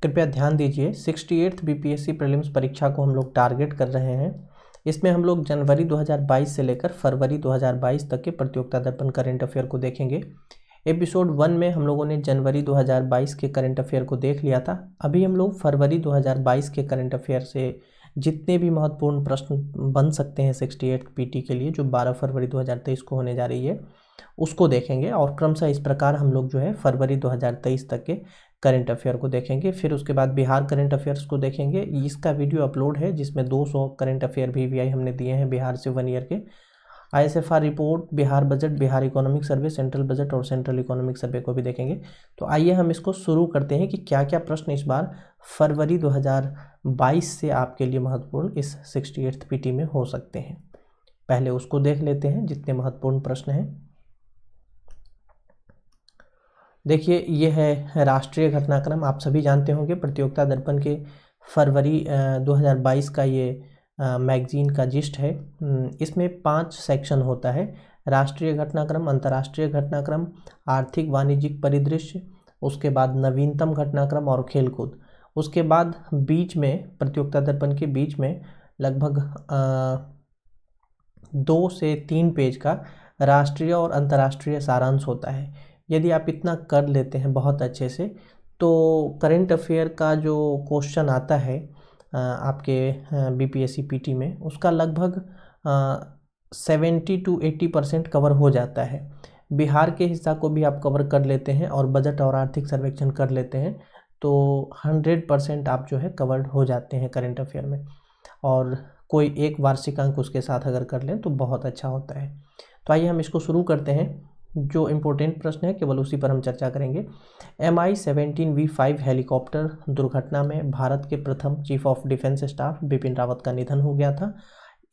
कृपया ध्यान दीजिए 68th बीपीएससी प्रीलिम्स परीक्षा को हम लोग टारगेट कर रहे हैं। इसमें हम लोग जनवरी 2022 से लेकर फरवरी 2022 तक के प्रतियोगिता दर्पण करंट अफेयर को देखेंगे। एपिसोड 1 में हम लोगों ने जनवरी 2022 के करंट अफेयर को देख लिया था। अभी हम लोग फरवरी 2022 के करंट अफेयर से जितने भी महत्वपूर्ण प्रश्न बन सकते हैं 68 पीटी के लिए, जो 12 फरवरी 2023 को होने जा रही है, उसको देखेंगे। और क्रमशः इस प्रकार हम लोग जो है फरवरी 2023 तक के करंट अफेयर को देखेंगे। फिर उसके बाद बिहार करंट अफेयर्स को देखेंगे। इसका वीडियो अपलोड है जिसमें 200 करंट अफेयर वीवीआई हमने दिए हैं बिहार से 1 ईयर के। ISFR report, Bihar budget, Bihar economic survey, central budget और सेंट्रल इकोनॉमिक सर्वे को भी देखेंगे। तो आइए हम इसको शुरू करते हैं कि क्या क्या प्रश्न इस बार फरवरी 2022 से आपके लिए महत्वपूर्ण इस 68th पीटी में हो सकते हैं। पहले उसको देख लेते हैं जितने महत्वपूर्ण प्रश्न हैं। देखिए, ये है राष्ट्रीय घटनाक्रम। आप सभी जानते होंगे प्रतियोगिता दर्पण के फरवरी 2022 का ये मैगजीन का जिस्ट है। इसमें 5 सेक्शन होता है: राष्ट्रीय घटनाक्रम, अंतर्राष्ट्रीय घटनाक्रम, आर्थिक वाणिज्यिक परिदृश्य, उसके बाद नवीनतम घटनाक्रम और खेलकूद। उसके बाद बीच में, प्रतियोगिता दर्पण के बीच में लगभग 2 से 3 पेज का राष्ट्रीय और अंतर्राष्ट्रीय सारांश होता है। यदि आप इतना कर लेते हैं बहुत अच्छे से, तो करंट अफेयर का जो क्वेश्चन आता है आपके बीपीएससी पीटी में, उसका लगभग 70 to 80% कवर हो जाता है। बिहार के हिस्सा को भी आप कवर कर लेते हैं और बजट और आर्थिक सर्वेक्षण कर लेते हैं, तो 100% आप जो है कवर्ड हो जाते हैं करंट अफेयर में। और कोई एक वार्षिक अंक उसके साथ अगर कर लें तो बहुत अच्छा होता है। तो आइए हम इसको शुरू करते हैं। जो इम्पोर्टेंट प्रश्न है केवल उसी पर हम चर्चा करेंगे। MI-17V5 हेलीकॉप्टर दुर्घटना में भारत के प्रथम chief of defence staff Bipin Rawat का निधन हो गया था।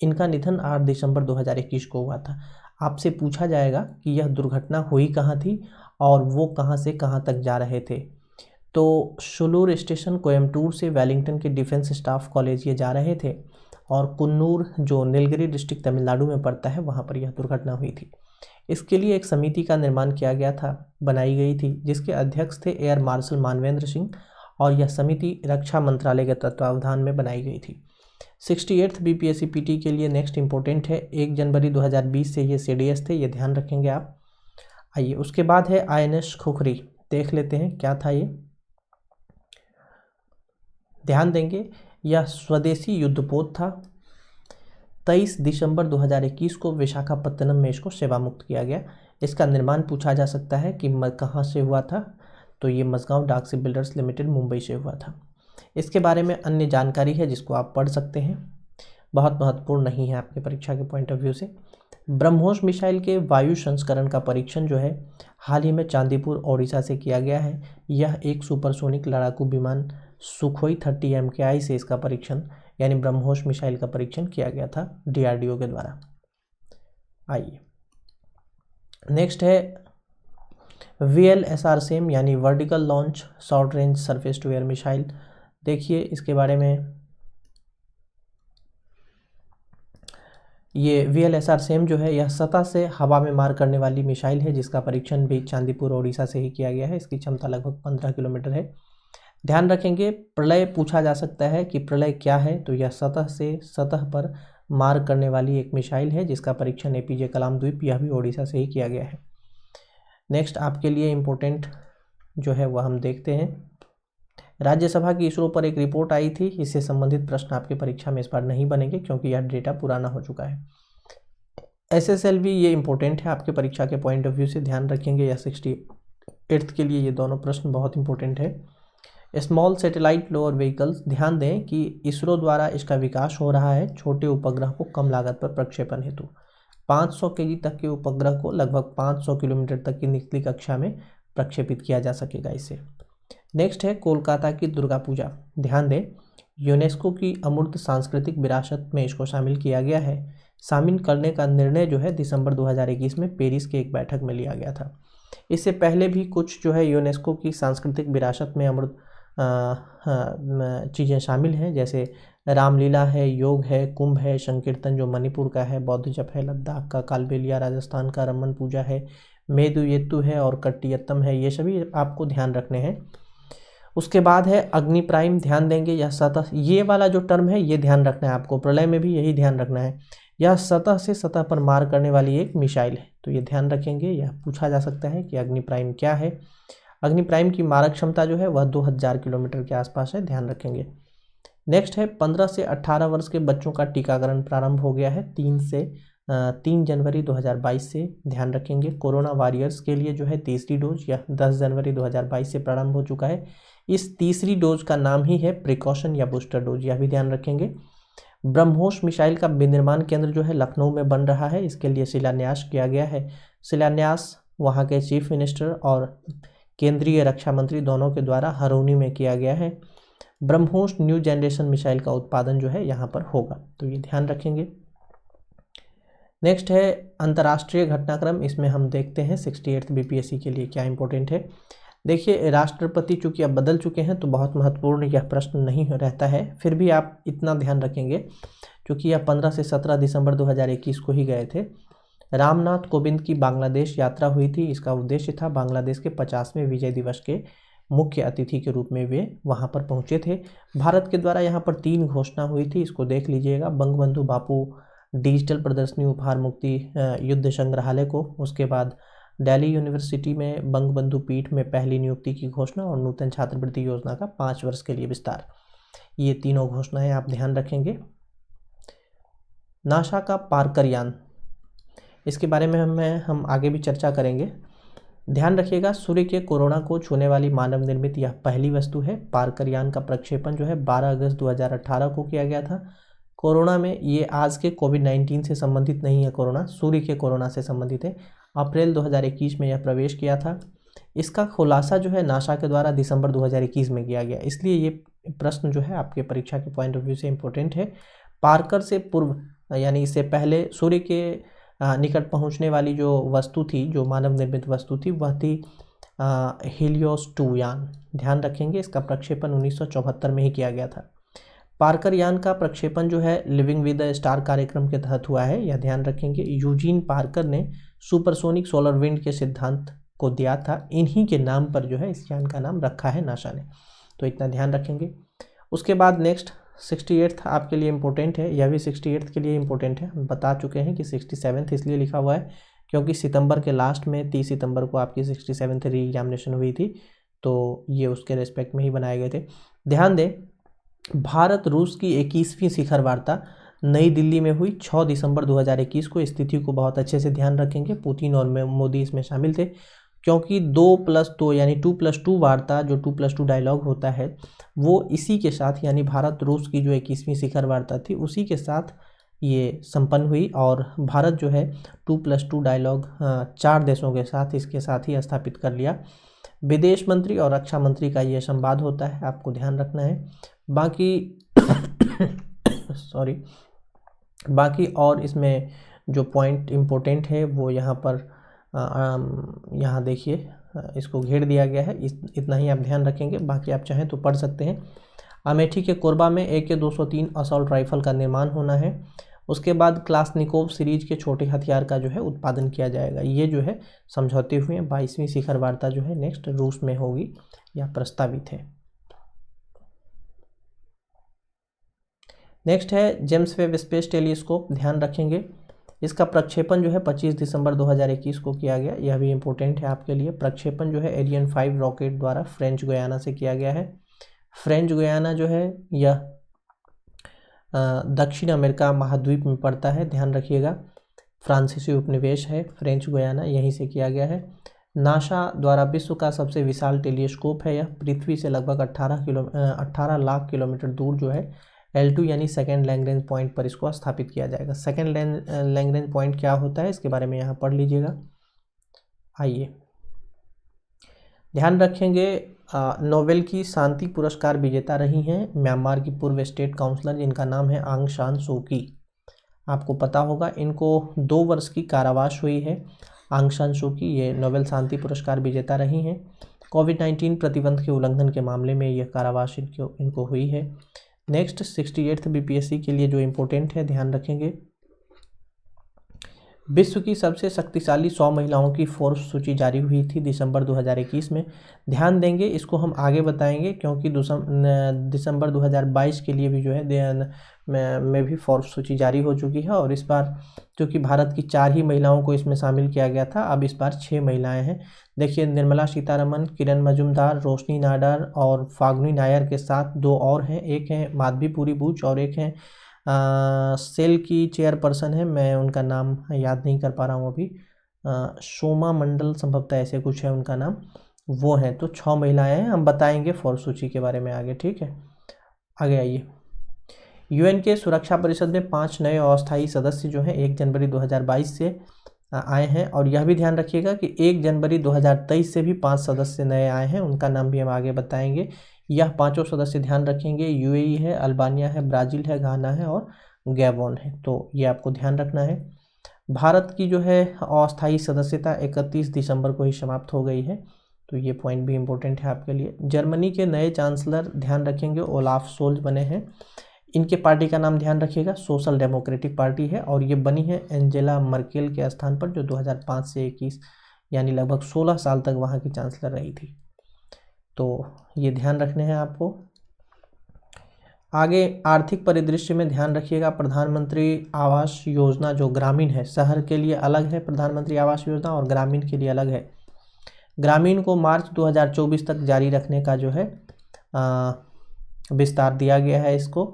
इनका निधन 8 दिसंबर 2021 को हुआ था। आपसे पूछा जाएगा कि यह दुर्घटना हुई कहाँ थी और वो कहाँ से कहाँ तक जा रहे थे। तो शुलूर स्टेशन कोयम्बटूर से वेलिंगटन के डिफेंस स्टाफ कॉलेज ये जा रहे थे, और कुन्नूर जो नीलगिरी डिस्ट्रिक्ट तमिलनाडु में पड़ता है वहाँ पर यह दुर्घटना हुई थी। इसके लिए एक समिति का निर्माण किया गया था, बनाई गई थी, जिसके अध्यक्ष थे एयर मार्शल मानवेंद्र सिंह, और यह समिति रक्षा मंत्रालय के तत्वावधान में बनाई गई थी। 68th बीपीएससी पीटी के लिए नेक्स्ट इंपॉर्टेंट है 1 जनवरी 2020 से ये सीडीएस थे, ये ध्यान रखेंगे आप। आइए उसके बाद है आईएनएस खुखरी, देख लेते हैं क्या था ये। ध्यान देंगे, यह स्वदेशी युद्धपोत था। 23 दिसंबर 2021 को विशाखापत्तनम में इसको सेवा मुक्त किया गया। इसका निर्माण पूछा जा सकता है कि कहाँ से हुआ था, तो ये मझगांव डाक से बिल्डर्स लिमिटेड मुंबई से हुआ था। इसके बारे में अन्य जानकारी है जिसको आप पढ़ सकते हैं, बहुत महत्वपूर्ण नहीं है आपके परीक्षा के पॉइंट ऑफ व्यू से। ब्रह्मोस मिसाइल के वायु संस्करण का परीक्षण जो है हाल ही में चांदीपुर ओडिशा से किया गया है। यह एक सुपरसोनिक लड़ाकू विमान सुखोई 30 MKI से इसका परीक्षण, यानी ब्रह्मोस मिसाइल का परीक्षण किया गया था DRDO के द्वारा। आइए नेक्स्ट है VLSR सेम, यानी vertical launch short range surface to air missile. देखिए इसके बारे में, ये VLSR सेम जो है यह सतह से हवा में मार करने वाली मिसाइल है, जिसका परीक्षण भी चांदीपुर ओडिशा से ही किया गया है। इसकी क्षमता लगभग 15 किलोमीटर है। ध्यान रखेंगे, प्रलय पूछा जा सकता है कि प्रलय क्या है, तो यह सतह से सतह पर मार करने वाली एक मिसाइल है, जिसका परीक्षण APJ कलाम द्वीप, यह भी ओडिशा से ही किया गया है। नेक्स्ट आपके लिए इम्पोर्टेंट जो है वह हम देखते हैं। राज्यसभा की इसरो पर एक रिपोर्ट आई थी, इससे संबंधित प्रश्न आपके परीक्षा में इस बार नहीं बनेंगे क्योंकि यह डेटा पुराना हो चुका है। SSLV ये इम्पोर्टेंट है आपके परीक्षा के पॉइंट ऑफ व्यू से, ध्यान रखेंगे। या 68th के लिए ये दोनों प्रश्न बहुत इंपॉर्टेंट है। स्मॉल सैटेलाइट लोअर व्हीकल्स, ध्यान दें कि इसरो द्वारा इसका विकास हो रहा है छोटे उपग्रह को कम लागत पर प्रक्षेपण हेतु। 500 kg तक के उपग्रह को लगभग 500 किलोमीटर तक की निचली कक्षा में प्रक्षेपित किया जा सकेगा इससे। नेक्स्ट है कोलकाता की दुर्गा पूजा। ध्यान दें, यूनेस्को की अमूर्त सांस्कृतिक विरासत में इसको शामिल किया गया है। शामिल करने का निर्णय जो है दिसंबर 2021 में पेरिस के एक बैठक में लिया गया था। इससे पहले भी कुछ जो है यूनेस्को की सांस्कृतिक विरासत में अमूर्त चीज़ें शामिल हैं, जैसे रामलीला है, योग है, कुंभ है, संकीर्तन जो मणिपुर का है, बौद्ध जप है लद्दाख का, कालबेलिया राजस्थान का, रमन पूजा है, मेदुयेतु है और कट्टियत्तम है। ये सभी आपको ध्यान रखने हैं। उसके बाद है अग्नि प्राइम, ध्यान देंगे यह सतह, ये वाला जो टर्म है ये ध्यान रखना है आपको, प्रलय में भी यही ध्यान रखना है। यह सतह से सतह पर मार करने वाली एक मिसाइल है, तो ये ध्यान रखेंगे। यह पूछा जा सकता है कि अग्नि प्राइम क्या है। अग्नि प्राइम की मारक क्षमता जो है वह 2000 किलोमीटर के आसपास है, ध्यान रखेंगे। नेक्स्ट है 15 से 18 वर्ष के बच्चों का टीकाकरण प्रारंभ हो गया है 3 जनवरी 2022 से, ध्यान रखेंगे। कोरोना वॉरियर्स के लिए जो है तीसरी डोज यह 10 जनवरी 2022 से प्रारंभ हो चुका है। इस तीसरी डोज का नाम ही है प्रिकॉशन या बूस्टर डोज, यह भी ध्यान रखेंगे। ब्रह्मोस मिसाइल का विनिर्माण केंद्र जो है लखनऊ में बन रहा है, इसके लिए शिलान्यास किया गया है। शिलान्यास वहाँ के चीफ मिनिस्टर और केंद्रीय रक्षा मंत्री दोनों के द्वारा हरौनी में किया गया है। ब्रह्मोस न्यू जनरेशन मिसाइल का उत्पादन जो है यहाँ पर होगा, तो ये ध्यान रखेंगे। नेक्स्ट है अंतर्राष्ट्रीय घटनाक्रम, इसमें हम देखते हैं 68th बीपीएससी के लिए क्या इंपॉर्टेंट है। देखिए राष्ट्रपति चूंकि अब बदल चुके हैं तो बहुत महत्वपूर्ण यह प्रश्न नहीं रहता है, फिर भी आप इतना ध्यान रखेंगे क्योंकि यह 15 से 17 दिसंबर 2021 को ही गए थे। रामनाथ कोविंद की बांग्लादेश यात्रा हुई थी, इसका उद्देश्य था बांग्लादेश के 50वें विजय दिवस के मुख्य अतिथि के रूप में वे वहां पर पहुंचे थे। भारत के द्वारा यहाँ पर 3 घोषणा हुई थी, इसको देख लीजिएगा। बंगबंधु बापू डिजिटल प्रदर्शनी उपहार मुक्ति युद्ध संग्रहालय को, उसके बाद दिल्ली यूनिवर्सिटी में बंगबंधु पीठ में पहली नियुक्ति की घोषणा और नूतन छात्रवृत्ति योजना का 5 वर्ष के लिए विस्तार, ये तीनों घोषणाएं आप ध्यान रखेंगे। नासा का पार्कर यान, इसके बारे में हम आगे भी चर्चा करेंगे। ध्यान रखिएगा सूर्य के कोरोना को छूने वाली मानव निर्मित यह पहली वस्तु है। पार्कर यान का प्रक्षेपण जो है 12 अगस्त 2018 को किया गया था। कोरोना में ये आज के कोविड-19 से संबंधित नहीं है, कोरोना सूर्य के कोरोना से संबंधित है। अप्रैल 2021 में यह प्रवेश किया था। इसका खुलासा जो है नासा के द्वारा दिसंबर 2021 में किया गया, इसलिए ये प्रश्न जो है आपके परीक्षा के पॉइंट ऑफ व्यू से इम्पोर्टेंट है। पार्कर से पूर्व यानी इससे पहले सूर्य के निकट पहुंचने वाली जो वस्तु थी, जो मानव निर्मित वस्तु थी, वह थी हीलियोस 2 यान, ध्यान रखेंगे। इसका प्रक्षेपण 1974 में ही किया गया था। पार्कर यान का प्रक्षेपण जो है लिविंग विद द स्टार कार्यक्रम के तहत हुआ है, यह ध्यान रखेंगे। यूजीन पार्कर ने सुपरसोनिक सोलर विंड के सिद्धांत को दिया था, इन्हीं के नाम पर जो है इस यान का नाम रखा है नासा ने, तो इतना ध्यान रखेंगे। उसके बाद नेक्स्ट 68th आपके लिए इम्पोर्टेंट है, यह भी 68th के लिए इम्पोर्टेंट है। हम बता चुके हैं कि 67th इसलिए लिखा हुआ है क्योंकि सितंबर के लास्ट में 30 सितंबर को आपकी 67th री एग्जामिनेशन हुई थी, तो ये उसके रेस्पेक्ट में ही बनाए गए थे। ध्यान दें भारत रूस की 21वीं शिखर वार्ता नई दिल्ली में हुई 6 दिसंबर 2021 को। स्थिति को बहुत अच्छे से ध्यान रखेंगे, पुतिन और मोदी इसमें शामिल थे क्योंकि 2+2 यानी 2+2 वार्ता, जो 2+2 डायलॉग होता है वो इसी के साथ यानी भारत रूस की जो 21वीं शिखर वार्ता थी उसी के साथ ये संपन्न हुई। और भारत जो है 2+2 डायलॉग 4 देशों के साथ इसके साथ ही स्थापित कर लिया। विदेश मंत्री और रक्षा मंत्री का ये संवाद होता है, आपको ध्यान रखना है। बाकी बाकी और इसमें जो पॉइंट इम्पोर्टेंट है वो यहाँ पर यहाँ देखिए इसको घेर दिया गया है, इतना ही आप ध्यान रखेंगे, बाकी आप चाहें तो पढ़ सकते हैं। अमेठी के कोरबा में AK-203 असॉल्ट राइफल का निर्माण होना है। उसके बाद क्लासनिकोव सीरीज के छोटे हथियार का जो है उत्पादन किया जाएगा। ये जो है समझौते हुए हैं। 22वीं शिखर वार्ता जो है नेक्स्ट रूस में होगी, यह प्रस्तावित है। नेक्स्ट है जेम्स वेब स्पेस टेलीस्कोप, ध्यान रखेंगे। इसका प्रक्षेपण जो है 25 दिसंबर 2021 को किया गया, यह भी इम्पोर्टेंट है आपके लिए। प्रक्षेपण जो है एरियन 5 रॉकेट द्वारा फ्रेंच गुयाना से किया गया है। फ्रेंच गुयाना जो है यह दक्षिण अमेरिका महाद्वीप में पड़ता है, ध्यान रखिएगा। फ्रांसीसी उपनिवेश है फ्रेंच गुयाना, यहीं से किया गया है। नासा द्वारा विश्व का सबसे विशाल टेलीस्कोप है यह, पृथ्वी से लगभग 18 लाख किलोमीटर दूर जो है L2 यानी सेकेंड लैग्रेंज पॉइंट पर इसको स्थापित किया जाएगा। सेकेंड लैग्रेंज पॉइंट क्या होता है इसके बारे में यहाँ पढ़ लीजिएगा। आइए ध्यान रखेंगे, नोबेल की शांति पुरस्कार विजेता रही हैं म्यांमार की पूर्व स्टेट काउंसलर जिनका नाम है आंग सान सू की। आपको पता होगा इनको 2 वर्ष की कारावास हुई है। आंग सान सू की ये नोबेल शांति पुरस्कार विजेता रही हैं। कोविड-19 प्रतिबंध के उल्लंघन के मामले में यह कारावास इनको हुई है। नेक्स्ट 68th बीपीएससी के लिए जो इम्पोर्टेंट है ध्यान रखेंगे, विश्व की सबसे शक्तिशाली 100 महिलाओं की फोर्ब्स सूची जारी हुई थी दिसंबर 2021 में। ध्यान देंगे, इसको हम आगे बताएंगे क्योंकि दिसंबर 2022 के लिए भी जो है में भी फोर्ब्स सूची जारी हो चुकी है। और इस बार क्योंकि भारत की 4 ही महिलाओं को इसमें शामिल किया गया था, अब इस बार 6 महिलाएं हैं। देखिए, निर्मला सीतारमण, किरण मजूमदार, रोशनी नाडार और फागुनी नायर के साथ 2 और हैं। एक हैं माधवी पुरी बुच और एक हैं सेल की चेयरपर्सन है, मैं उनका नाम याद नहीं कर पा रहा हूँ अभी, सोमा मंडल संभवतः ऐसे कुछ है उनका नाम, वो हैं। तो 6 महिलाएं हैं, हम बताएंगे फोर्ब्स सूची के बारे में आगे, ठीक है। आगे आइए। यूएन के सुरक्षा परिषद में 5 नए अस्थायी सदस्य जो हैं 1 जनवरी 2022 से आए हैं। और यह भी ध्यान रखिएगा कि 1 जनवरी 2023 से भी 5 सदस्य नए आए हैं, उनका नाम भी हम आगे बताएंगे। यह 5 सदस्य ध्यान रखेंगे, यूएई है, अल्बानिया है, ब्राज़ील है, घाना है और गैबोन है। तो ये आपको ध्यान रखना है। भारत की जो है अस्थायी सदस्यता 31 दिसंबर को ही समाप्त हो गई है, तो ये पॉइंट भी इम्पोर्टेंट है आपके लिए। जर्मनी के नए चांसलर ध्यान रखेंगे ओलाफ सोल्ज बने हैं। इनके पार्टी का नाम ध्यान रखिएगा सोशल डेमोक्रेटिक पार्टी है और ये बनी है एंजेला मर्केल के स्थान पर, जो 2005 से 21 यानी लगभग 16 साल तक वहाँ की चांसलर रही थी। तो ये ध्यान रखने हैं आपको। आगे आर्थिक परिदृश्य में ध्यान रखिएगा, प्रधानमंत्री आवास योजना जो ग्रामीण है, शहर के लिए अलग है प्रधानमंत्री आवास योजना और ग्रामीण के लिए अलग है। ग्रामीण को मार्च 2024 तक जारी रखने का जो है विस्तार दिया गया है इसको।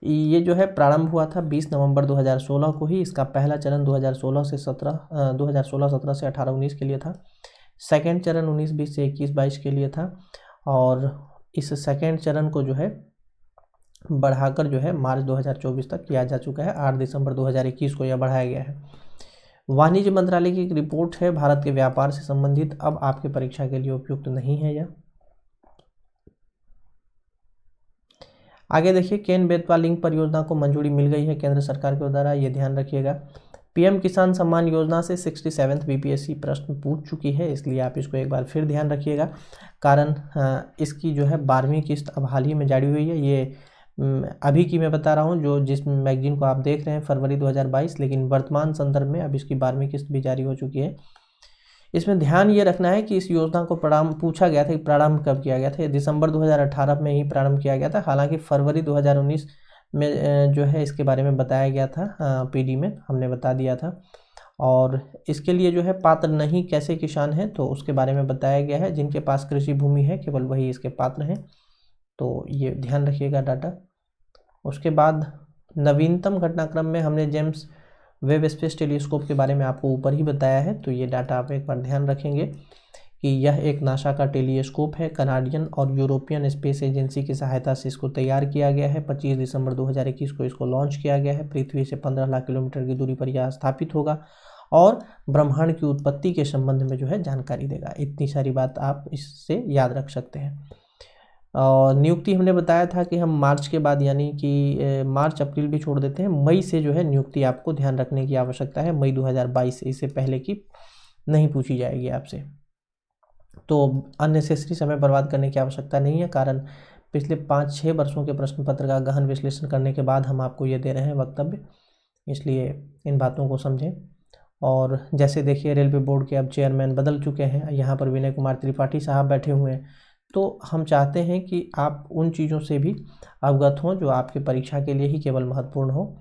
ये जो है प्रारंभ हुआ था 20 नवंबर 2016 को ही। इसका पहला चरण 2016 से 17 से 18-19 के लिए था। सेकेंड चरण 19-20 से 21-22 के लिए था। और इस सेकेंड चरण को जो है बढ़ाकर जो है मार्च 2024 तक किया जा चुका है। 8 दिसंबर 2021 को यह बढ़ाया गया है। वाणिज्य मंत्रालय की एक रिपोर्ट है भारत के व्यापार से संबंधित, अब आपके परीक्षा के लिए उपयुक्त नहीं है यह। आगे देखिए, केन बेतवा लिंक परियोजना को मंजूरी मिल गई है केंद्र सरकार के द्वारा, ये ध्यान रखिएगा। पीएम किसान सम्मान योजना से 67th बीपीएससी प्रश्न पूछ चुकी है, इसलिए आप इसको एक बार फिर ध्यान रखिएगा। कारण इसकी जो है 12वीं किस्त अब हाल ही में जारी हुई है। ये अभी की मैं बता रहा हूँ, जो जिस मैगजीन को आप देख रहे हैं फरवरी 2022, लेकिन वर्तमान संदर्भ में अब इसकी 12वीं किस्त भी जारी हो चुकी है। इसमें ध्यान ये रखना है कि इस योजना को पूछा गया था कि प्रारंभ कब किया गया था। ये दिसंबर 2018 में ही प्रारंभ किया गया था। हालांकि फरवरी 2019 में जो है इसके बारे में बताया गया था, पीडी में हमने बता दिया था। और इसके लिए जो है पात्र नहीं कैसे किसान हैं, तो उसके बारे में बताया गया है। जिनके पास कृषि भूमि है केवल वही इसके पात्र हैं, तो ये ध्यान रखिएगा डाटा। उसके बाद नवीनतम घटनाक्रम में हमने जेम्स वेब स्पेस टेलीस्कोप के बारे में आपको ऊपर ही बताया है, तो ये डाटा आप एक बार ध्यान रखेंगे कि यह एक नासा का टेलीस्कोप है। कनाडियन और यूरोपियन स्पेस एजेंसी की सहायता से इसको तैयार किया गया है। 25 दिसंबर 2021 को इसको लॉन्च किया गया है। पृथ्वी से 15 लाख किलोमीटर की दूरी पर यह स्थापित होगा और ब्रह्मांड की उत्पत्ति के संबंध में जो है जानकारी देगा। इतनी सारी बात आप इससे याद रख सकते हैं। और नियुक्ति हमने बताया था कि हम मार्च के बाद यानी कि मार्च अप्रैल भी छोड़ देते हैं, मई से जो है नियुक्ति आपको ध्यान रखने की आवश्यकता है। मई 2022 से, इससे पहले की नहीं पूछी जाएगी आपसे। तो अननेसेसरी समय बर्बाद करने की आवश्यकता नहीं है, कारण पिछले 5-6 वर्षों के प्रश्न पत्र का गहन विश्लेषण करने के बाद हम आपको ये दे रहे हैं वक्तव्य, इसलिए इन बातों को समझें। और जैसे देखिए, रेलवे बोर्ड के अब चेयरमैन बदल चुके हैं, यहाँ पर विनय कुमार त्रिपाठी साहब बैठे हुए हैं। तो हम चाहते हैं कि आप उन चीज़ों से भी अवगत हों जो आपके परीक्षा के लिए ही केवल महत्वपूर्ण हो।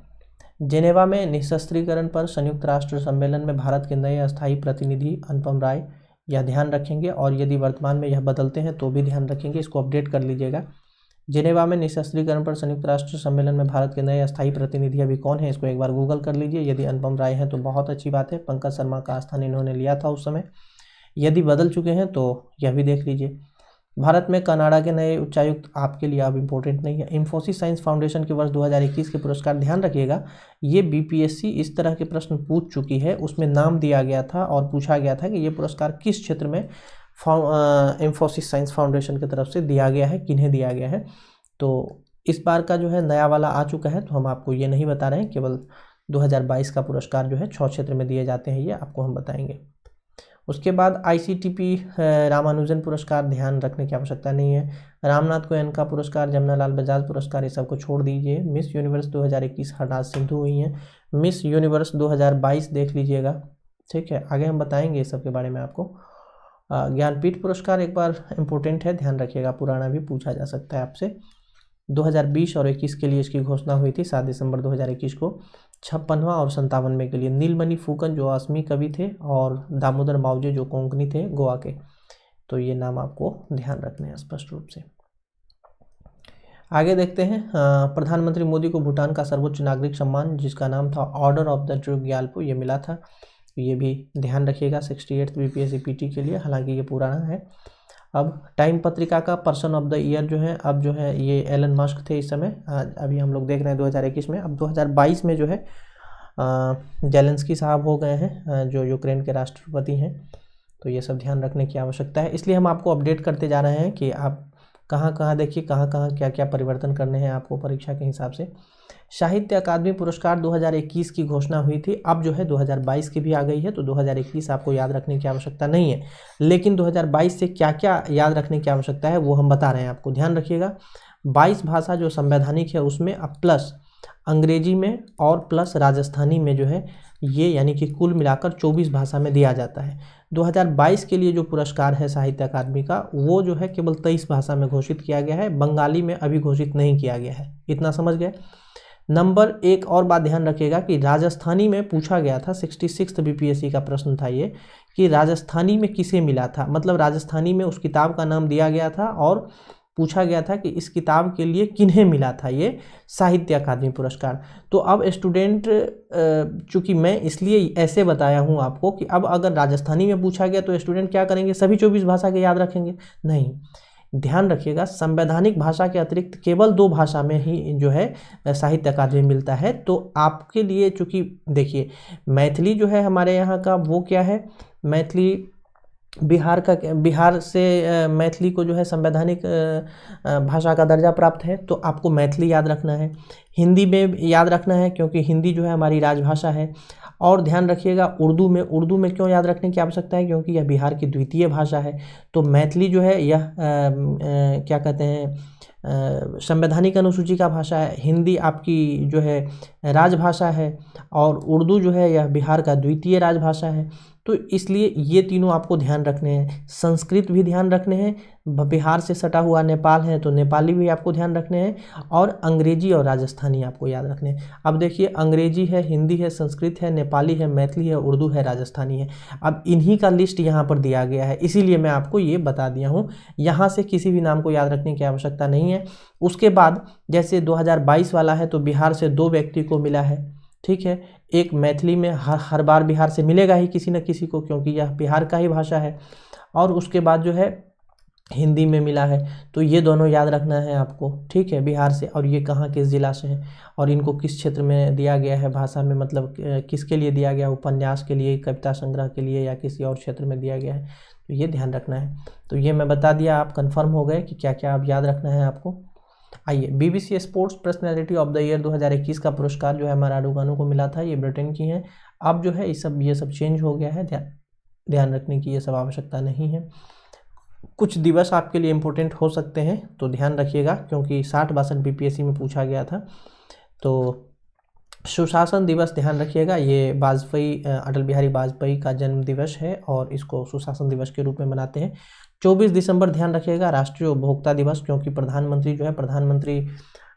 जेनेवा में निशस्त्रीकरण पर संयुक्त राष्ट्र सम्मेलन में भारत के नए अस्थायी प्रतिनिधि अनुपम राय, यह ध्यान रखेंगे। और यदि वर्तमान में यह बदलते हैं तो भी ध्यान रखेंगे, इसको अपडेट कर लीजिएगा। जेनेवा में निशस्त्रीकरण पर संयुक्त राष्ट्र सम्मेलन में भारत के नए अस्थायी प्रतिनिधि अभी कौन है, इसको एक बार गूगल कर लीजिए। यदि अनुपम राय हैं तो बहुत अच्छी बात है, पंकज शर्मा का स्थान इन्होंने लिया था उस समय। यदि बदल चुके हैं तो यह भी देख लीजिए। भारत में कनाडा के नए उच्चायुक्त आपके लिए अब इम्पोर्टेंट नहीं है। इन्फोसिस साइंस फाउंडेशन के वर्ष 2021 के पुरस्कार ध्यान रखिएगा। ये बीपीएससी इस तरह के प्रश्न पूछ चुकी है, उसमें नाम दिया गया था और पूछा गया था कि ये पुरस्कार किस क्षेत्र में इन्फोसिस साइंस फाउंडेशन की तरफ से दिया गया है, किन्हें दिया गया है। तो इस बार का जो है नया वाला आ चुका है, तो हम आपको ये नहीं बता रहे हैं। केवल 2022 का पुरस्कार जो है 6 क्षेत्र में दिए जाते हैं, ये आपको हम बताएंगे। उसके बाद ICTP रामानुजन पुरस्कार ध्यान रखने की आवश्यकता नहीं है। रामनाथ गोयनका पुरस्कार, जमनालाल बजाज पुरस्कार, ये सब को छोड़ दीजिए। मिस यूनिवर्स 2021 हरनाज सिंधु हुई हैं। मिस यूनिवर्स 2022 देख लीजिएगा, ठीक है। आगे हम बताएंगे इस सब के बारे में आपको। ज्ञानपीठ पुरस्कार एक बार इम्पोर्टेंट है, ध्यान रखिएगा, पुराना भी पूछा जा सकता है आपसे। 2020 और 21 के लिए इसकी घोषणा हुई थी 7 दिसंबर 2021 को। 56वां और 57वें के लिए नीलमणि फुकन जो असमी कवि थे, और दामोदर मावजे जो कोंकणी थे गोवा के। तो ये नाम आपको ध्यान रखने हैं स्पष्ट रूप से। आगे देखते हैं, प्रधानमंत्री मोदी को भूटान का सर्वोच्च नागरिक सम्मान जिसका नाम था order of the true Gyalpo, ये मिला था। ये भी ध्यान रखिएगा 68th BPSC PT के लिए, हालांकि ये पुराना है। अब टाइम पत्रिका का पर्सन ऑफ द ईयर जो है, अब जो है ये एलन मस्क थे इस समय, अभी हम लोग देख रहे हैं 2021 में। अब 2022 में जो है जेलेंस्की साहब हो गए हैं, जो यूक्रेन के राष्ट्रपति हैं। तो ये सब ध्यान रखने की आवश्यकता है, इसलिए हम आपको अपडेट करते जा रहे हैं कि आप कहाँ कहाँ देखिए, कहाँ कहाँ क्या क्या परिवर्तन करने हैं आपको परीक्षा के हिसाब से। साहित्य अकादमी पुरस्कार 2021 की घोषणा हुई थी, अब जो है 2022 की भी आ गई है, तो 2021 आपको याद रखने की आवश्यकता नहीं है। लेकिन 2022 से क्या क्या याद रखने की आवश्यकता है वो हम बता रहे हैं आपको, ध्यान रखिएगा। 22 भाषा जो संवैधानिक है उसमें अब प्लस अंग्रेजी में और प्लस राजस्थानी में जो है ये, यानी कि कुल मिलाकर 24 भाषा में दिया जाता है। 2022 के लिए जो पुरस्कार है साहित्य अकादमी का, वो जो है केवल 23 भाषा में घोषित किया गया है, बंगाली में अभी घोषित नहीं किया गया है, इतना समझ गए। नंबर एक और बात ध्यान रखिएगा कि राजस्थानी में पूछा गया था, 66th BPSC का प्रश्न था ये, कि राजस्थानी में किसे मिला था, मतलब राजस्थानी में उस किताब का नाम दिया गया था और पूछा गया था कि इस किताब के लिए किन्हें मिला था ये साहित्य अकादमी पुरस्कार। तो अब स्टूडेंट, चूंकि मैं इसलिए ऐसे बताया हूँ आपको कि अब अगर राजस्थानी में पूछा गया तो स्टूडेंट क्या करेंगे, सभी 24 भाषा के याद रखेंगे? नहीं, ध्यान रखिएगा, संवैधानिक भाषा के अतिरिक्त केवल 2 भाषा में ही जो है साहित्य अकादमी मिलता है। तो आपके लिए, चूँकि देखिए मैथिली जो है हमारे यहाँ का वो क्या है, मैथिली बिहार से मैथिली को जो है संवैधानिक भाषा का दर्जा प्राप्त है, तो आपको मैथिली याद रखना है। हिंदी में याद रखना है क्योंकि हिंदी जो है हमारी राजभाषा है। और ध्यान रखिएगा उर्दू में क्यों याद रखने की आवश्यकता है, क्योंकि यह बिहार की द्वितीय भाषा है। तो मैथिली जो है यह क्या कहते हैं, संवैधानिक अनुसूची का भाषा है। हिंदी आपकी जो है राजभाषा है, और उर्दू जो है यह बिहार का द्वितीय राजभाषा है। तो इसलिए ये तीनों आपको ध्यान रखने हैं। संस्कृत भी ध्यान रखने हैं, बिहार से सटा हुआ नेपाल है तो नेपाली भी आपको ध्यान रखने हैं, और अंग्रेजी और राजस्थानी आपको याद रखने हैं। अब देखिए अंग्रेजी है, हिंदी है, संस्कृत है, नेपाली है, मैथिली है, उर्दू है, राजस्थानी है। अब इन्हीं का लिस्ट यहाँ पर दिया गया है, इसीलिए मैं आपको ये बता दिया हूँ। यहाँ से किसी भी नाम को याद रखने की आवश्यकता नहीं है। उसके बाद जैसे 2022 वाला है तो बिहार से 2 व्यक्ति को मिला है, ठीक है। एक मैथिली में हर बार बिहार से मिलेगा ही किसी न किसी को, क्योंकि यह बिहार का ही भाषा है। और उसके बाद जो है हिंदी में मिला है, तो ये दोनों याद रखना है आपको, ठीक है, बिहार से। और ये कहाँ किस जिला से है, और इनको किस क्षेत्र में दिया गया है भाषा में, मतलब किसके लिए दिया गया, उपन्यास के लिए, कविता संग्रह के लिए, या किसी और क्षेत्र में दिया गया है, तो ये ध्यान रखना है। तो ये मैं बता दिया, आप कन्फर्म हो गए कि क्या क्या आप याद रखना है आपको। आइए, BBC sports personality of the year 2021 का पुरस्कार जो है माराडोनाडो को मिला था, ये ब्रिटेन की हैं। अब जो है ये सब चेंज हो गया है, ध्यान रखने की ये सब आवश्यकता नहीं है। कुछ दिवस आपके लिए इम्पोर्टेंट हो सकते हैं, तो ध्यान रखिएगा, क्योंकि 60-62 BPSC में पूछा गया था। तो सुशासन दिवस ध्यान रखिएगा, ये वाजपेयी, अटल बिहारी वाजपेयी का जन्म दिवस है और इसको सुशासन दिवस के रूप में मनाते हैं। 24 दिसंबर ध्यान रखिएगा राष्ट्रीय उपभोक्ता दिवस, क्योंकि प्रधानमंत्री जो है, प्रधानमंत्री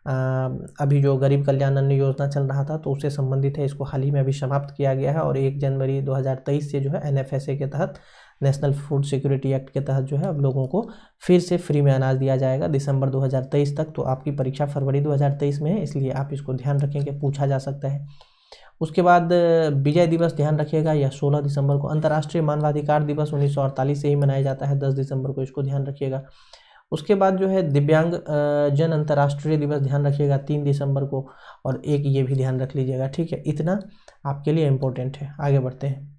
अभी जो गरीब कल्याण अन्न योजना चल रहा था तो उससे संबंधित है, इसको हाल ही में अभी समाप्त किया गया है। और 1 जनवरी 2023 से जो है NFSA के तहत, नेशनल फूड सिक्योरिटी एक्ट के तहत जो है अब लोगों को फिर से फ्री में अनाज दिया जाएगा दिसंबर 2023 तक। तो आपकी परीक्षा फरवरी 2023 में है, इसलिए आप इसको ध्यान रखेंगे, पूछा जा सकता है। उसके बाद विजय दिवस ध्यान रखिएगा, यह 16 दिसंबर को। अंतर्राष्ट्रीय मानवाधिकार दिवस 1948 से ही मनाया जाता है, 10 दिसंबर को, इसको ध्यान रखिएगा। उसके बाद जो है दिव्यांग जन अंतर्राष्ट्रीय दिवस ध्यान रखिएगा 3 दिसंबर को, और एक ये भी ध्यान रख लीजिएगा, ठीक है। इतना आपके लिए इम्पोर्टेंट है। आगे बढ़ते हैं।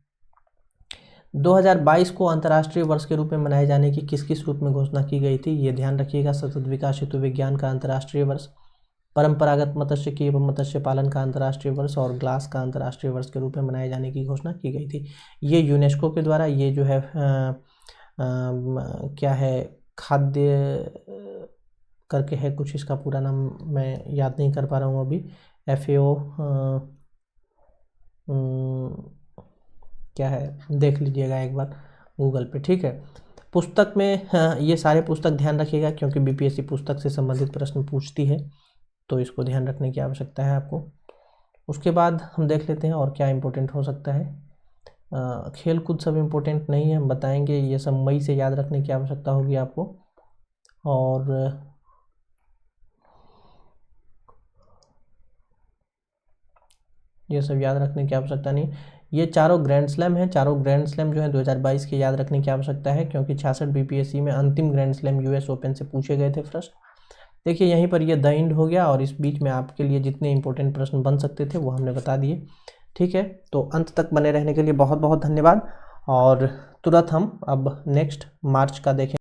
2022 को अंतर्राष्ट्रीय वर्ष के रूप में मनाए जाने की किस किस रूप में घोषणा की गई थी, ये ध्यान रखिएगा। सतत विकास हेतु विज्ञान का अंतर्राष्ट्रीय वर्ष, परंपरागत मत्स्यिकी एवं मत्स्य पालन का अंतर्राष्ट्रीय वर्ष और ग्लास का अंतर्राष्ट्रीय वर्ष के रूप में मनाए जाने की घोषणा की गई थी। ये यूनेस्को के द्वारा, ये जो है क्या है, खाद्य करके है कुछ, इसका पूरा नाम मैं याद नहीं कर पा रहा हूँ अभी, FAO क्या है, देख लीजिएगा एक बार गूगल पे, ठीक है। पुस्तक में ये सारे पुस्तक ध्यान रखिएगा क्योंकि BPSC पुस्तक से संबंधित प्रश्न पूछती है, तो इसको ध्यान रखने की आवश्यकता है आपको। उसके बाद हम देख लेते हैं और क्या इम्पोर्टेंट हो सकता है। खेल कूद सब इम्पोर्टेंट नहीं है, हम बताएंगे, ये सब मई से याद रखने की आवश्यकता होगी आपको। और ये सब याद रखने की आवश्यकता नहीं। ये चारों ग्रैंड स्लैम हैं, चारों ग्रैंड स्लैम जो है 2022 के याद रखने की आवश्यकता है क्योंकि 66 BPSC में अंतिम ग्रैंड स्लैम US ओपन से पूछे गए थे प्रश्न। देखिए यहीं पर ये द एंड हो गया और इस बीच में आपके लिए जितने इंपॉर्टेंट प्रश्न बन सकते थे वो हमने बता दिए, ठीक है। तो अंत तक बने रहने के लिए बहुत बहुत धन्यवाद। और तुरंत हम अब नेक्स्ट मार्च का देखें।